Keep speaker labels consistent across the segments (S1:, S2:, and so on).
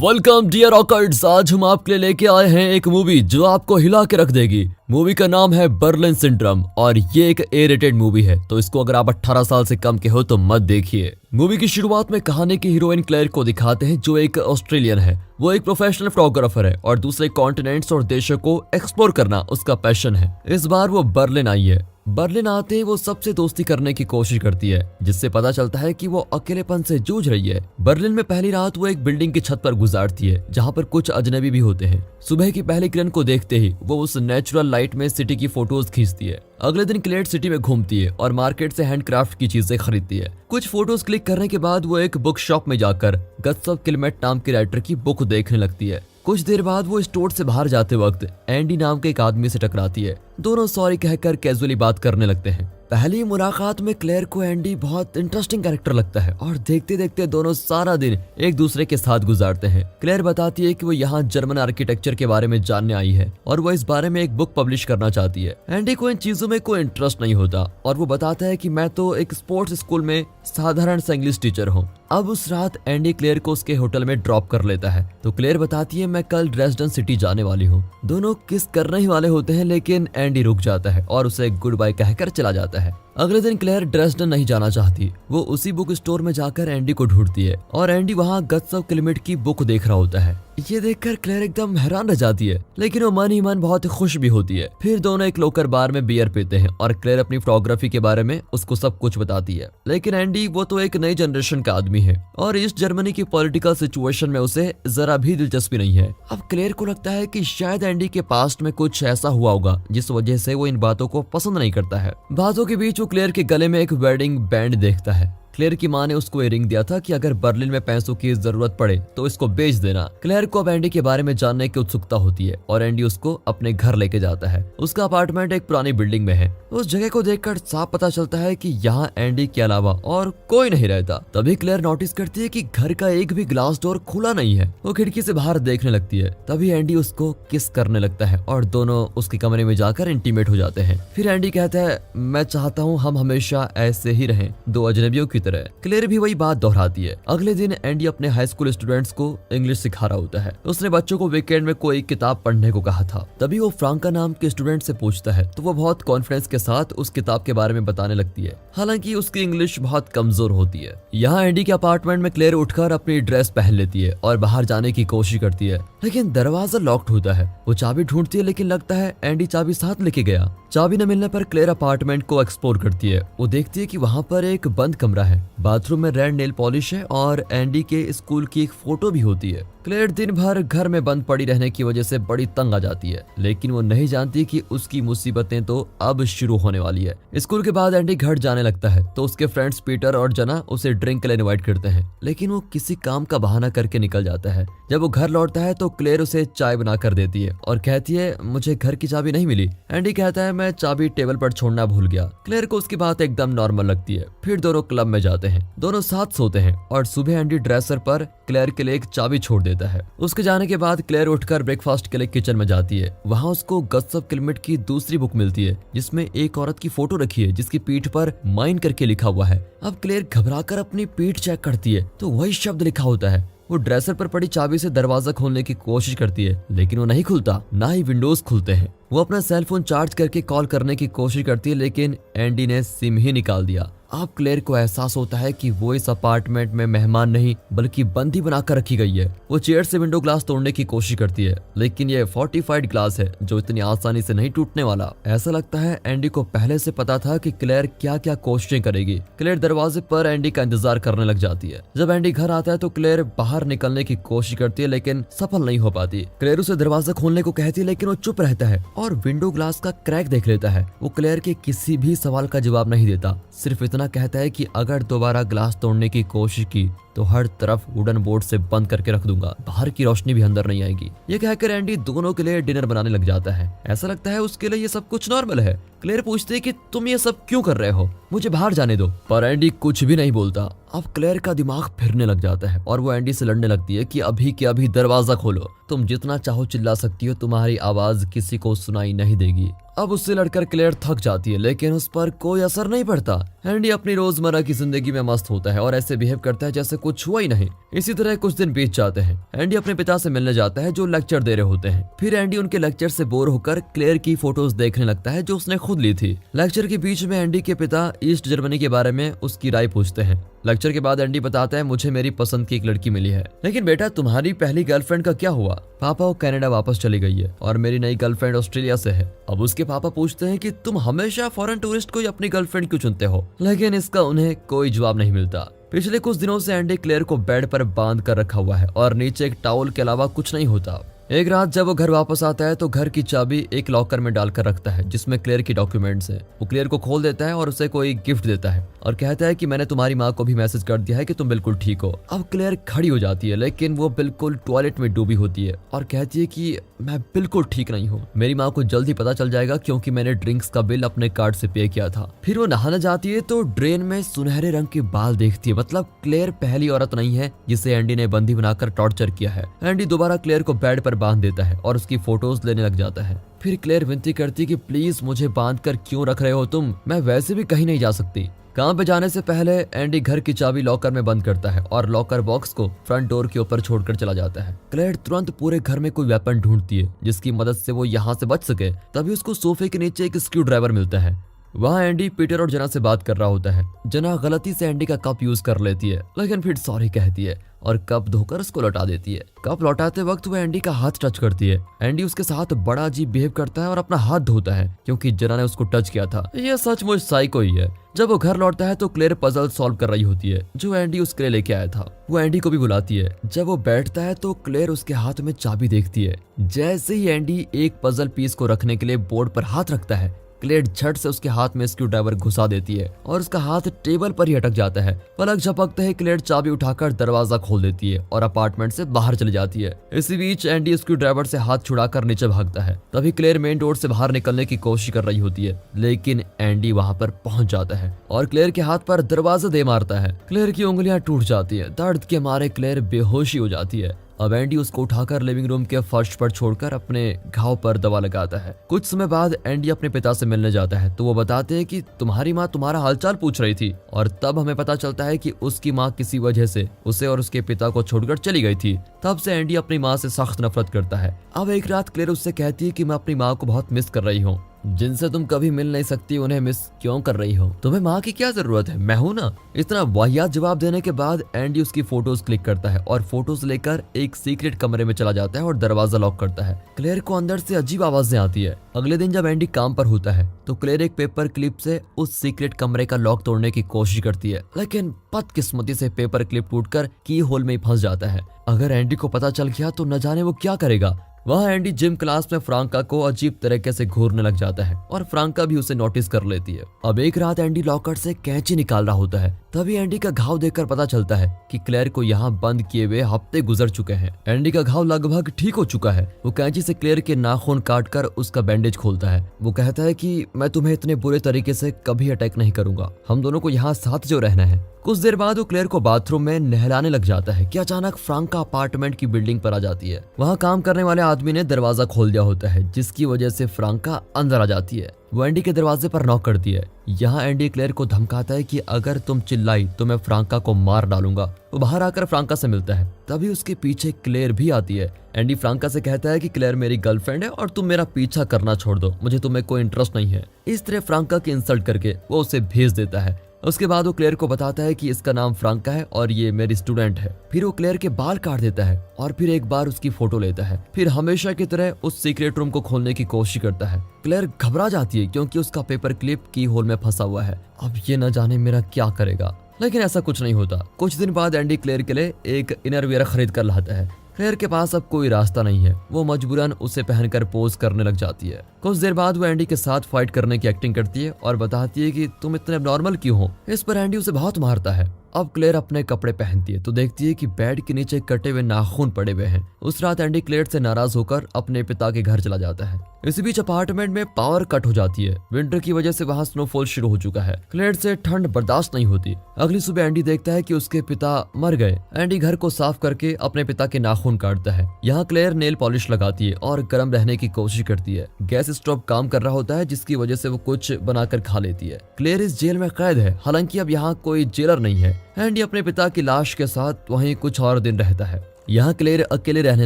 S1: Welcome dear rockers. आज हम आपके लिए लेके आए हैं एक मूवी जो आपको हिला के रख देगी। मूवी का नाम है बर्लिन सिंड्रोम और ये एक ए रेटेड मूवी है, तो इसको अगर आप 18 साल से कम के हो तो मत देखिए। मूवी की शुरुआत में कहानी की हीरोइन क्लेयर को दिखाते हैं जो एक ऑस्ट्रेलियन है। वो एक प्रोफेशनल फोटोग्राफर है और दूसरे कॉन्टिनेंट्स और देशों को एक्सप्लोर करना उसका पैशन है। इस बार वो बर्लिन आई है। बर्लिन आते ही वो सबसे दोस्ती करने की कोशिश करती है, जिससे पता चलता है कि वो अकेलेपन से जूझ रही है। बर्लिन में पहली रात वो एक बिल्डिंग की छत पर गुजारती है जहाँ पर कुछ अजनबी भी होते हैं। सुबह की पहली किरण को देखते ही वो उस नेचुरल लाइट में सिटी की फोटोज खींचती है। अगले दिन क्लेयर सिटी में घूमती है और मार्केट से हैंडक्राफ्ट की चीजें खरीदती है। कुछ फोटोज क्लिक करने के बाद वो एक बुक शॉप में जाकर गत्सव किलमेट नाम के राइटर की बुक देखने लगती है। कुछ देर बाद वो स्टोर से बाहर जाते वक्त एंडी नाम के एक आदमी से टकराती है। दोनों सॉरी कहकर कैजुअली बात करने लगते हैं। पहली मुलाकात में क्लेयर को एंडी बहुत इंटरेस्टिंग कैरेक्टर लगता है और देखते देखते दोनों सारा दिन एक दूसरे के साथ गुजारते हैं। क्लेयर बताती है कि वो यहाँ जर्मन आर्किटेक्चर के बारे में जानने आई है और वो इस बारे में एक बुक पब्लिश करना चाहती है। एंडी को इन चीजों में कोई इंटरेस्ट नहीं होता और वो बताता है कि मैं तो एक स्पोर्ट्स स्कूल में साधारण सा इंग्लिश टीचर हूँ। अब उस रात एंडी क्लेयर को उसके होटल में ड्रॉप कर लेता है तो क्लेयर बताती है मैं कल ड्रेसडन सिटी जाने वाली हूँ। दोनों किस करने ही वाले होते हैं लेकिन एंडी रुक जाता है और उसे गुड बाय कहकर चला जाता है। अगले दिन क्लेयर ड्रेसडन नहीं जाना चाहती। वो उसी बुक स्टोर में जाकर एंडी को ढूंढती है और एंडी वहाँ गत्सव किलमेट की बुक देख रहा होता है। ये देखकर क्लेयर एकदम हैरान रह जाती है लेकिन वो मन ही मन बहुत खुश भी होती है। फिर दोनों एक लोकर बार में बियर पीते हैं और क्लेयर अपनी फोटोग्राफी के बारे में उसको सब कुछ बताती है। लेकिन एंडी वो तो एक नई जनरेशन का आदमी है और ईस्ट जर्मनी की पॉलिटिकल सिचुएशन में उसे जरा भी दिलचस्पी नहीं है। अब क्लेयर को लगता है कि शायद एंडी के पास्ट में कुछ ऐसा हुआ होगा जिस वजह से वो इन बातों को पसंद नहीं करता है। बातों के बीच वो क्लेयर के गले में एक वेडिंग बैंड देखता है। क्लेयर की माँ ने उसको ये रिंग दिया था कि अगर बर्लिन में पैसों की जरूरत पड़े तो इसको बेच देना। क्लेयर को अब एंडी के बारे में जानने की उत्सुकता होती है और एंडी उसको अपने घर लेके जाता है। उसका अपार्टमेंट एक पुरानी बिल्डिंग में है। उस जगह को देखकर साफ पता चलता है कि यहाँ एंडी के अलावा और कोई नहीं रहता। तभी क्लेयर नोटिस करती है कि घर का एक भी ग्लास डोर खुला नहीं है। वो खिड़की से बाहर देखने लगती है। तभी एंडी उसको किस करने लगता है और दोनों उसके कमरे में जाकर इंटीमेट हो जाते हैं। फिर एंडी कहता है मैं चाहता हूँ हम हमेशा ऐसे ही रहें, दो अजनबियों की तरह। क्लेयर भी वही बात दोहराती है। अगले दिन एंडी अपने हाई स्कूल स्टूडेंट्स को इंग्लिश सिखा रहा होता है। उसने बच्चों को वीकेंड में कोई किताब पढ़ने को कहा था। तभी वो फ्रांका नाम के स्टूडेंट से पूछता है तो वो बहुत कॉन्फिडेंस के साथ उस किताब के बारे में बताने लगती है, हालांकि उसकी इंग्लिश बहुत कमजोर होती है। यहाँ एंडी के अपार्टमेंट में क्लेयर उठकर अपनी ड्रेस पहन लेती है और बाहर जाने की कोशिश करती है लेकिन दरवाजा लॉक्ड होता है। वो चाबी ढूंढती है लेकिन लगता है एंडी चाबी साथ लेके गया। चाबी न मिलने पर क्लेयर अपार्टमेंट को एक्सप्लोर करती है। वो देखती है कि वहाँ पर एक बंद कमरा है। बाथरूम में रेड नेल पॉलिश है और एंडी के स्कूल की एक फोटो भी होती है। क्लेयर दिन भर घर में बंद पड़ी रहने की वजह से बड़ी तंग आ जाती है लेकिन वो नहीं जानती कि उसकी मुसीबतें तो अब शुरू होने वाली है। स्कूल के बाद एंडी घर जाने लगता है तो उसके फ्रेंड्स पीटर और जना उसे ड्रिंक के लिए इनवाइट करते हैं लेकिन वो किसी काम का बहाना करके निकल जाता है। जब वो घर लौटता है तो क्लेयर उसे चाय बना कर देती है और कहती है मुझे घर की चाबी नहीं मिली। एंडी कहता है मैं चाबी टेबल पर छोड़ना भूल गया। क्लेयर को उसकी बात एकदम नॉर्मल लगती है। फिर दोनों क्लब में जाते हैं। दोनों साथ सोते हैं और सुबह एंडी ड्रेसर पर क्लेयर के लिए एक चाबी छोड़ देता है। उसके जाने के बाद क्लेयर उठकर ब्रेकफास्ट के लिए किचन में जाती है। वहाँ उसको गत्सव किलमेट की दूसरी बुक मिलती है जिसमें एक औरत की फोटो रखी है जिसकी पीठ पर माइन करके लिखा हुआ है। अब क्लेयर घबराकर अपनी पीठ चेक करती है तो वही शब्द लिखा होता है। वो ड्रेसर पर पड़ी चाबी से दरवाजा खोलने की कोशिश करती है लेकिन वो नहीं खुलता, ना ही विंडोज खुलते हैं। वो अपना सेलफोन चार्ज करके कॉल करने की कोशिश करती है लेकिन एंडी ने सिम ही निकाल दिया। अब क्लेयर को एहसास होता है कि वो इस अपार्टमेंट में मेहमान नहीं बल्कि बंदी बनाकर रखी गई है। वो चेयर से विंडो ग्लास तोड़ने की कोशिश करती है लेकिन ये फोर्टिफाइड ग्लास है जो इतनी आसानी से नहीं टूटने वाला। ऐसा लगता है एंडी को पहले से पता था कि क्लेयर क्या क्या कोशिशें करेगी। क्लेयर दरवाजे पर एंडी का इंतजार करने लग जाती है। जब एंडी घर आता है तो क्लेयर बाहर निकलने की कोशिश करती है लेकिन सफल नहीं हो पाती। क्लेयर उसे दरवाजा खोलने को कहती है लेकिन वो चुप रहता है और विंडो ग्लास का क्रैक देख लेता है। वो क्लेयर के किसी भी सवाल का जवाब नहीं देता, सिर्फ इतना कहता है कि अगर दोबारा ग्लास तोड़ने की कोशिश की तो हर तरफ वुडन बोर्ड से बंद करके रख दूंगा, बाहर की रोशनी भी अंदर नहीं आएगी। ये कहकर एंडी दोनों के लिए डिनर बनाने लग जाता है। ऐसा लगता है उसके लिए ये सब कुछ नॉर्मल है। क्लेयर पूछती है कि तुम ये सब क्यों कर रहे हो, मुझे बाहर जाने दो। पर एंडी कुछ भी नहीं बोलता। अब क्लेयर का दिमाग फिरने लग जाता है और वो एंडी से लड़ने लगती है कि अभी के अभी दरवाजा खोलो, तुम जितना चाहो चिल्ला सकती हो, तुम्हारी आवाज किसी को सुनाई नहीं देगी। अब उससे लड़कर क्लेयर थक जाती है, लेकिन उस पर कोई असर नहीं पड़ता। एंडी अपनी रोजमर्रा की जिंदगी में मस्त होता है और ऐसे बिहेव करता है जैसे कुछ हुआ ही नहीं। इसी तरह कुछ दिन बीत जाते हैं। एंडी अपने पिता से मिलने जाता है जो लेक्चर दे रहे होते हैं। फिर एंडी उनके लेक्चर से बोर होकर क्लेयर की फोटोज देखने लगता है जो उसने खुद ली थी। लेक्चर के बीच में एंडी के पिता ईस्ट जर्मनी के बारे में उसकी राय पूछते हैं। लेक्चर के बाद एंडी बताता है, मुझे मेरी पसंद की एक लड़की मिली है, लेकिन बेटा तुम्हारी पहली गर्लफ्रेंड का क्या हुआ? पापा वो कनाडा वापस चली गई है और मेरी नई गर्लफ्रेंड ऑस्ट्रेलिया से है। अब उसके पापा पूछते हैं कि तुम हमेशा फॉरेन टूरिस्ट को ही अपनी गर्लफ्रेंड क्यों चुनते हो, लेकिन इसका उन्हें कोई जवाब नहीं मिलता। पिछले कुछ दिनों से एंडी क्लेयर को बेड पर बांध कर रखा हुआ है और नीचे एक टॉवल के अलावा कुछ नहीं होता। एक रात जब वो घर वापस आता है तो घर की चाबी एक लॉकर में डालकर रखता है जिसमें क्लेयर की डॉक्यूमेंट्स हैं। वो क्लेयर को खोल देता है और उसे कोई गिफ्ट देता है और कहता है कि मैंने तुम्हारी माँ को भी मैसेज कर दिया है कि तुम बिल्कुल ठीक हो। अब क्लेयर खड़ी हो जाती है, लेकिन वो बिल्कुल टॉयलेट में डूबी होती है और कहती है कि मैं बिल्कुल ठीक नहीं हूँ, मेरी माँ को जल्द ही पता चल जाएगा क्योंकि मैंने ड्रिंक्स का बिल अपने कार्ड से पे किया था। फिर वो नहाने जाती है तो ड्रेन में सुनहरे रंग के बाल देखती है। मतलब क्लेयर पहली औरत नहीं है जिसे एंडी ने बंदी बनाकर टॉर्चर किया है। एंडी दोबारा क्लेयर को बेड पर बांध देता है और उसकी फोटोज लेने लग जाता है। फिर क्लेयर विनती करती कि प्लीज मुझे बांध कर क्यों रख रहे हो तुम, मैं वैसे भी कहीं नहीं जा सकती। काम पे जाने से पहले एंडी घर की चाबी लॉकर में बंद करता है और लॉकर बॉक्स को फ्रंट डोर के ऊपर छोड़कर चला जाता है। क्लेयर तुरंत पूरे घर में कोई वेपन ढूंढती है जिसकी मदद से वो यहाँ से बच सके। तभी उसको सोफे के नीचे एक स्क्रू ड्राइवर मिलता है। वहाँ एंडी पीटर और जना से बात कर रहा होता है। जना गलती से एंडी का कप यूज कर लेती है, लेकिन फिर सॉरी कहती है और कप धोकर उसको लौटा देती है। कप लौटाते वक्त वो एंडी का हाथ टच करती है। एंडी उसके साथ बड़ा अजीब बिहेव करता है और अपना हाथ धोता है क्योंकि जना ने उसको टच किया था। ये सचमुच साइको ही है। जब वो घर लौटता है तो क्लेयर पजल सॉल्व कर रही होती है जो एंडी उसके लिए लेके आया था। वो एंडी को भी बुलाती है। जब वो बैठता है तो क्लेयर उसके हाथ में चाबी देखती है। जैसे ही एंडी एक पजल पीस को रखने के लिए बोर्ड पर हाथ रखता है, क्लेयर झट से उसके हाथ में स्क्रू ड्राइवर घुसा देती है और उसका हाथ टेबल पर ही अटक जाता है। पलक झपकते ही क्लेयर चाबी उठाकर दरवाजा खोल देती है और अपार्टमेंट से बाहर चली जाती है। इसी बीच एंडी स्क्रू ड्राइवर से हाथ छुड़ाकर नीचे भागता है। तभी क्लेयर मेन डोर से बाहर निकलने की कोशिश कर रही होती है, लेकिन एंडी वहां पर पहुंच जाता है और क्लेयर के हाथ पर दरवाजा दे मारता है। क्लेयर की उंगलियां टूट जाती है। दर्द के मारे क्लेयर बेहोशी हो जाती है। अब एंडी उसको उठाकर लिविंग रूम के फर्श पर छोड़कर अपने घाव पर दवा लगाता है। कुछ समय बाद एंडी अपने पिता से मिलने जाता है तो वो बताते हैं कि तुम्हारी माँ तुम्हारा हालचाल पूछ रही थी और तब हमें पता चलता है कि उसकी माँ किसी वजह से उसे और उसके पिता को छोड़कर चली गई थी। तब से एंडी अपनी माँ से सख्त नफरत करता है। अब एक रात क्लेयर उससे कहती है कि मैं अपनी माँ को बहुत मिस कर रही हूँ, जिनसे तुम कभी मिल नहीं सकती उन्हें मिस क्यों कर रही हो, तुम्हें माँ की क्या जरूरत है, मैं हूं ना। इतना वाहियात जवाब देने के बाद एंडी उसकी फोटोज क्लिक करता है और फोटोज लेकर एक सीक्रेट कमरे में चला जाता है और दरवाजा लॉक करता है। क्लेयर को अंदर से अजीब आवाजें आती है। अगले दिन जब एंडी काम पर होता है तो क्लेयर एक पेपर क्लिप से उस सीक्रेट कमरे का लॉक तोड़ने की कोशिश करती है, लेकिन बदकिस्मती से पेपर क्लिप टूटकर की होल में फंस जाता है। अगर एंडी को पता चल गया तो न जाने वो क्या करेगा। वहाँ एंडी जिम क्लास में फ्रांका को अजीब तरीके से घूरने लग जाता है और फ्रांका भी उसे नोटिस कर लेती है। अब एक रात एंडी लॉकर से कैंची निकाल रहा होता है। तभी एंडी का घाव देखकर पता चलता है कि क्लेयर को यहाँ बंद किए हुए हफ्ते गुजर चुके हैं। एंडी का घाव लगभग ठीक हो चुका है। वो कैंची से क्लेयर के नाखून काटकर उसका बैंडेज खोलता है। वो कहता है कि मैं तुम्हें इतने बुरे तरीके से कभी अटैक नहीं करूंगा, हम दोनों को यहाँ साथ जो रहना है। कुछ देर बाद वो क्लेयर को बाथरूम में नहलाने लग जाता है कि अचानक फ्रांका अपार्टमेंट की बिल्डिंग पर आ जाती है। वहाँ काम करने वाले आदमी ने दरवाजा खोल दिया होता है जिसकी वजह से फ्रांका अंदर आ जाती है। वो एंडी के दरवाजे पर नॉक करती है। यहाँ एंडी क्लेयर को धमकाता है कि अगर तुम चिल्लाई तो मैं फ्रांका को मार डालूंगा। वो बाहर आकर फ्रांका से मिलता है। तभी उसके पीछे क्लेयर भी आती है। एंडी फ्रांका से कहता है कि क्लेयर मेरी गर्लफ्रेंड है और तुम मेरा पीछा करना छोड़ दो, मुझे तुम्हें कोई इंटरेस्ट नहीं है। इस तरह फ्रांका की इंसल्ट करके वो उसे भेज देता है। उसके बाद वो क्लेयर को बताता है कि इसका नाम फ्रांका है और ये मेरी स्टूडेंट है। फिर वो क्लेयर के बाल काट देता है और फिर एक बार उसकी फोटो लेता है। फिर हमेशा की तरह उस सीक्रेट रूम को खोलने की कोशिश करता है। क्लेयर घबरा जाती है क्योंकि उसका पेपर क्लिप की होल में फंसा हुआ है। अब ये न जाने मेरा क्या करेगा, लेकिन ऐसा कुछ नहीं होता। कुछ दिन बाद एंडी क्लेयर के लिए एक इनरवियर खरीद कर लाता है। क्लेयर के पास अब कोई रास्ता नहीं है। वो मजबूरन उसे पहनकर पोज करने लग जाती है। कुछ देर बाद वो एंडी के साथ फाइट करने की एक्टिंग करती है और बताती है कि तुम इतने नॉर्मल क्यों हो। इस पर एंडी उसे बहुत मारता है। अब क्लेयर अपने कपड़े पहनती है तो देखती है कि बेड के नीचे कटे हुए नाखून पड़े हुए हैं। उस रात एंडी क्लेयर से नाराज होकर अपने पिता के घर चला जाता है। इसी बीच अपार्टमेंट में पावर कट हो जाती है। विंटर की वजह से वहाँ स्नोफॉल शुरू हो चुका है। क्लेयर से ठंड बर्दाश्त नहीं होती। अगली सुबह एंडी देखता है कि उसके पिता मर गए। एंडी घर को साफ करके अपने पिता के नाखून काटता है। यहाँ क्लेयर नेल पॉलिश लगाती है और गर्म रहने की कोशिश करती है। गैस स्टोव काम कर रहा होता है जिसकी वजह से वो कुछ बनाकर खा लेती है। क्लेयर इस जेल में कैद है, हालांकि अब यहाँ कोई जेलर नहीं है। एंडी अपने पिता की लाश के साथ वहीं कुछ और दिन रहता है। यहाँ क्लेयर अकेले रहने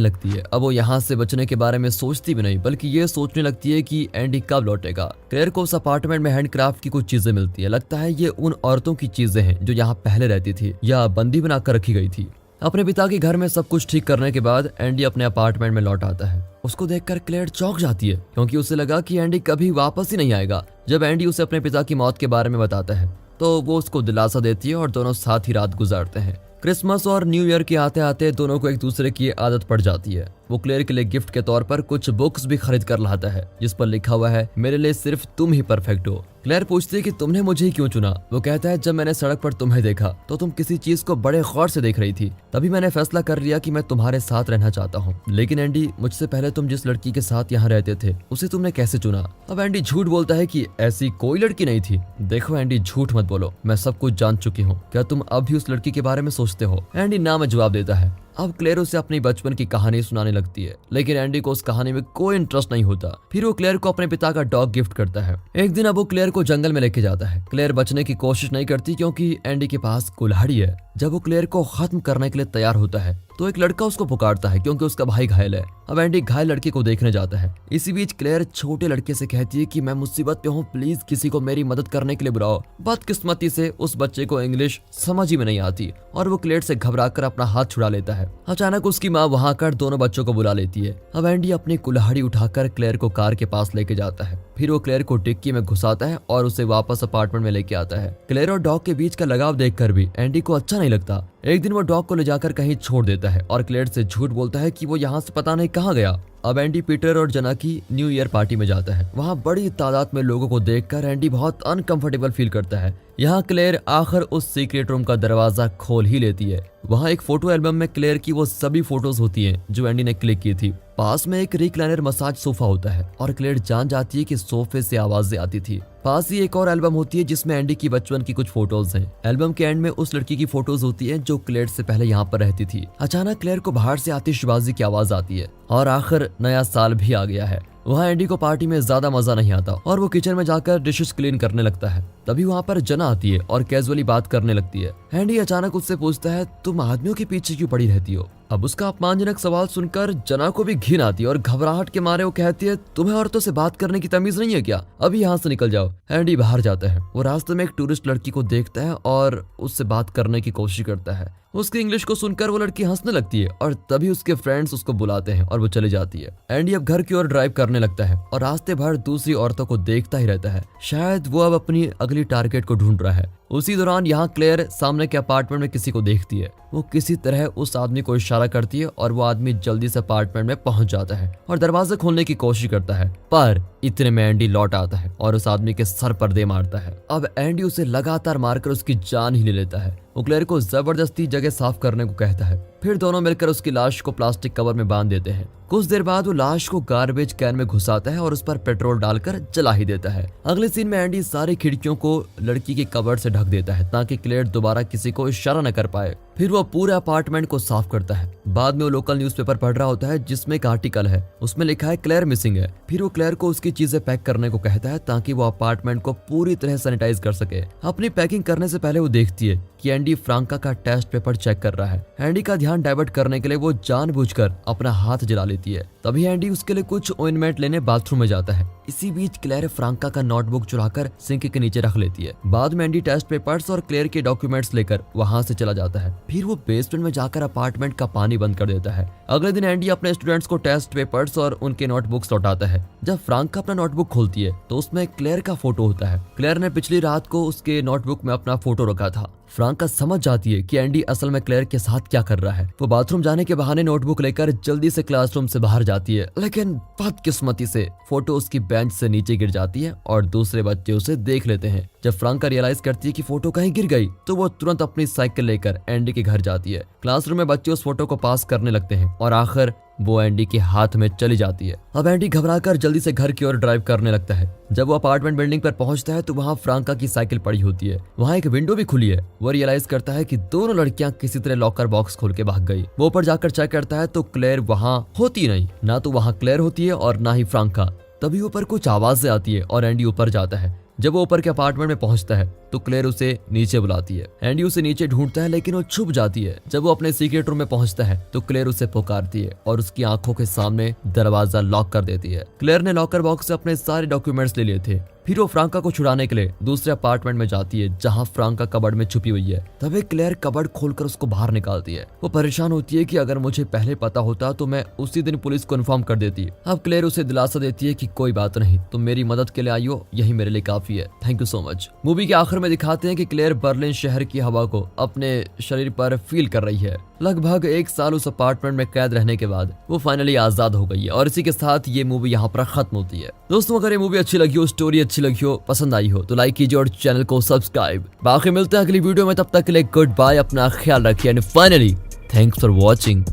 S1: लगती है। अब वो यहाँ से बचने के बारे में सोचती भी नहीं, बल्कि ये सोचने लगती है कि एंडी कब लौटेगा। क्लेयर को उस अपार्टमेंट में हैंडक्राफ्ट की कुछ चीजें मिलती है। लगता है ये उन औरतों की चीजें हैं जो यहाँ पहले रहती थी या बंदी बनाकर रखी गई थी। अपने पिता के घर में सब कुछ ठीक करने के बाद एंडी अपने अपार्टमेंट में लौट आता है। उसको देखकर क्लेयर चौंक जाती है क्योंकि उसे लगा कि एंडी कभी वापस ही नहीं आएगा। जब एंडी उसे अपने पिता की मौत के बारे में बताता है तो वो उसको दिलासा देती है और दोनों साथ ही रात गुजारते हैं। क्रिसमस और न्यू ईयर के आते आते दोनों को एक दूसरे की आदत पड़ जाती है। वो क्लेयर के लिए गिफ्ट के तौर पर कुछ बुक्स भी खरीद कर लाता है जिस पर लिखा हुआ है, मेरे लिए सिर्फ तुम ही परफेक्ट हो। क्लेयर पूछती है कि तुमने मुझे ही क्यों चुना। वो कहता है, जब मैंने सड़क पर तुम्हें देखा तो तुम किसी चीज को बड़े गौर से देख रही थी, तभी मैंने फैसला कर लिया कि मैं तुम्हारे साथ रहना चाहता हूँ। लेकिन एंडी, मुझसे पहले तुम जिस लड़की के साथ यहाँ रहते थे उसे तुमने कैसे चुना। अब एंडी झूठ बोलता है कि ऐसी कोई लड़की नहीं थी। देखो एंडी, झूठ मत बोलो, मैं सब कुछ जान चुकी हूँ। क्या तुम अब भी उस लड़की के बारे में सोचते हो? एंडी ना में जवाब देता है। अब क्लेयर उसे अपनी बचपन की कहानी सुनाने लगती है, लेकिन एंडी को उस कहानी में कोई इंटरेस्ट नहीं होता। फिर वो क्लेयर को अपने पिता का डॉग गिफ्ट करता है। एक दिन अब वो क्लेयर को जंगल में लेके जाता है। क्लेयर बचने की कोशिश नहीं करती क्योंकि एंडी के पास कुल्हाड़ी है। जब वो क्लेयर को खत्म करने के लिए तैयार होता है तो एक लड़का उसको पुकारता है क्योंकि उसका भाई घायल है। अब एंडी घायल लड़के को देखने जाता है। इसी बीच क्लेयर छोटे लड़के से कहती है कि मैं मुसीबत पे हूँ, प्लीज किसी को मेरी मदद करने के लिए बुलाओ। बदकिस्मती से उस बच्चे को इंग्लिश समझ ही में नहीं आती और वो क्लेयर से घबराकर अपना हाथ छुड़ा लेता है। अचानक उसकी माँ वहां आकर दोनों बच्चों को बुला लेती है। अब एंडी अपनी कुल्हाड़ी उठाकर क्लेयर को कार के पास लेके जाता है। फिर वो क्लेयर को डिक्की में घुसाता है और उसे वापस अपार्टमेंट में लेके आता है। क्लेयर और डॉग के बीच का लगाव देखकर भी एंडी को अच्छा नहीं लगता। एक दिन वो डॉग को ले जाकर कहीं छोड़ देता है और क्लेयर से झूठ बोलता है कि वो यहाँ से पता नहीं कहाँ गया। अब एंडी पीटर और जना की न्यू ईयर पार्टी में जाता है। वहाँ बड़ी तादाद में लोगों को देखकर एंडी बहुत अनकंफर्टेबल फील करता है। यहाँ क्लेयर आखिर उस सीक्रेट रूम का दरवाजा खोल ही लेती है। वहाँ एक फोटो एल्बम में क्लेयर की वो सभी फोटोज होती हैं जो एंडी ने क्लिक की थी। पास में एक रिक्लाइनर मसाज सोफा होता है और क्लेयर जान जाती है कि सोफे से आवाजें आती थी। पास ही एक और एल्बम होती है जिसमें एंडी की बचपन की कुछ फोटोज हैं। एल्बम के एंड में उस लड़की की फोटोज होती है जो क्लेयर से पहले यहाँ पर रहती थी। अचानक क्लेयर को बाहर से आतिशबाजी की आवाज आती है और आखिर नया साल भी आ गया है। वहाँ एंडी को पार्टी में ज्यादा मजा नहीं आता और वो किचन में जाकर डिशेस क्लीन करने लगता है। तभी वहाँ पर जना आती है और कैजुअली बात करने लगती है। एंडी अचानक उससे पूछता है, तुम आदमियों के पीछे क्यों पड़ी रहती हो? अब उसका अपमानजनक सवाल सुनकर जना को भी घिन आती है और घबराहट के मारे वो कहती है, तुम्हें औरतों से बात करने की तमीज नहीं है क्या? अभी यहाँ से निकल जाओ। एंडी बाहर जाता है। वो रास्ते में एक टूरिस्ट लड़की को देखता है और उससे बात करने की कोशिश करता है। उसकी इंग्लिश को सुनकर वो लड़की हंसने लगती है और तभी उसके फ्रेंड्स उसको बुलाते हैं और वो चली जाती है। एंडी अब घर की ओर ड्राइव करने लगता है और रास्ते भर दूसरी औरतों को देखता ही रहता है। शायद वो अब अपनी अगली टारगेट को ढूंढ रहा है। उसी दौरान यहाँ क्लेयर सामने के अपार्टमेंट में किसी को देखती है। वो किसी तरह उस आदमी को इशारा करती है और वो आदमी जल्दी से अपार्टमेंट में पहुंच जाता है और दरवाजा खोलने की कोशिश करता है, पर इतने में एंडी लौट आता है और उस आदमी के सर पर दे मारता है। अब एंडी उसे लगातार मारकर उसकी जान ही ले लेता है। वो क्लेयर को जबरदस्ती जगह साफ करने को कहता है। फिर दोनों मिलकर उसकी लाश को प्लास्टिक कवर में बांध देते हैं। कुछ देर बाद वो लाश को गार्बेज कैन में घुसाता है और उस पर पेट्रोल डालकर जला ही देता है। अगले सीन में एंडी सारी खिड़कियों को लड़की के कवर से ढक देता है ताकि क्लेयर दोबारा किसी को इशारा न कर पाए। फिर वो पूरे अपार्टमेंट को साफ करता है। बाद में वो लोकल न्यूज़पेपर पढ़ रहा होता है जिसमें एक आर्टिकल है, उसमें लिखा है क्लेयर मिसिंग है। फिर वो क्लेयर को उसकी चीजें पैक करने को कहता है ताकि वो अपार्टमेंट को पूरी तरह सैनिटाइज कर सके। अपनी पैकिंग करने से पहले वो देखती है कि एंडी फ्रांका का टेस्ट पेपर चेक कर रहा है। एंडी का ध्यान डाइवर्ट करने के लिए वो जानबूझकर अपना हाथ जला लेती है। तभी एंडी उसके लिए कुछ ऑइंटमेंट लेने बाथरूम में जाता है। इसी बीच क्लेयर फ्रांका का नोटबुक चुराकर सिंक के नीचे रख लेती है। बाद में एंडी टेस्ट पेपर्स और क्लेयर के डॉक्यूमेंट्स लेकर वहां से चला जाता है। फिर वो बेसमेंट में जाकर अपार्टमेंट का पानी बंद कर देता है। अगले दिन एंडी अपने स्टूडेंट्स को टेस्ट पेपर्स और उनके नोटबुक्स लौटाता है। जब फ्रांका अपना नोटबुक खोलती है तो उसमें क्लेयर का फोटो होता है। क्लेयर ने पिछली रात को उसके नोटबुक में अपना फोटो रखा था। फ्रांका समझ जाती है कि एंडी असल में क्लेयर के साथ क्या कर रहा है। वो बाथरूम जाने के बहाने नोटबुक लेकर जल्दी से क्लासरूम से बाहर जाती है, लेकिन बदकिस्मती से फोटो उसकी बेंच से नीचे गिर जाती है और दूसरे बच्चे उसे देख लेते हैं। जब फ्रांका रियलाइज करती है कि फोटो कहीं गिर गई तो वो तुरंत अपनी साइकिल लेकर एंडी के घर जाती है। क्लासरूम में बच्चे उस फोटो को पास करने लगते हैं और आखिर वो एंडी के हाथ में चली जाती है। अब एंडी घबराकर जल्दी से घर की ओर ड्राइव करने लगता है। जब वो अपार्टमेंट बिल्डिंग पर पहुंचता है तो वहाँ फ्रांका की साइकिल पड़ी होती है। वहाँ एक विंडो भी खुली है। वो रियलाइज करता है कि दोनों लड़कियां किसी तरह लॉकर बॉक्स खोल के भाग गई। वो ऊपर जाकर चेक करता है तो क्लेयर वहाँ होती नहीं। ना तो वहाँ क्लेयर होती है और ना ही फ्रांका। तभी ऊपर कुछ आवाजें आती है और एंडी ऊपर जाता है। जब वो ऊपर के अपार्टमेंट में पहुंचता है तो क्लेयर उसे नीचे बुलाती है। एंडी उसे नीचे ढूंढता है लेकिन वो छुप जाती है। जब वो अपने सीक्रेट रूम में पहुंचता है तो क्लेयर उसे पुकारती है और उसकी आंखों के सामने दरवाजा लॉक कर देती है। क्लेयर ने लॉकर बॉक्स से अपने सारे डॉक्यूमेंट्स ले लिए थे। फिर वो फ्रांका को छुड़ाने के लिए दूसरे अपार्टमेंट में जाती है जहां फ्रांका कबर्ड में छुपी हुई है। तभी क्लेयर कबर्ड खोलकर उसको बाहर निकालती है। वो परेशान होती है कि अगर मुझे पहले पता होता तो मैं उसी दिन पुलिस को इन्फॉर्म कर देती। अब क्लेयर उसे दिलासा देती है कि कोई बात नहीं, तुम मेरी मदद के लिए आई हो, यही मेरे लिए काफी है, thank you so much. Movie के आखिर में दिखाते हैं कि क्लेयर बर्लिन शहर की हवा को अपने शरीर पर फील कर रही है। लगभग 1 साल उस अपार्टमेंट में कैद रहने के बाद वो फाइनली आजाद हो गई है और इसी के साथ ये मूवी यहाँ पर खत्म होती है। दोस्तों अगर ये मूवी अच्छी लगी हो, स्टोरी अच्छी लगी हो, पसंद आई हो तो लाइक कीजिए और चैनल को सब्सक्राइब। बाकी मिलते हैं अगली वीडियो में, तब तक के लिए गुड बाय, अपना ख्याल रखिए and finally thanks for watching.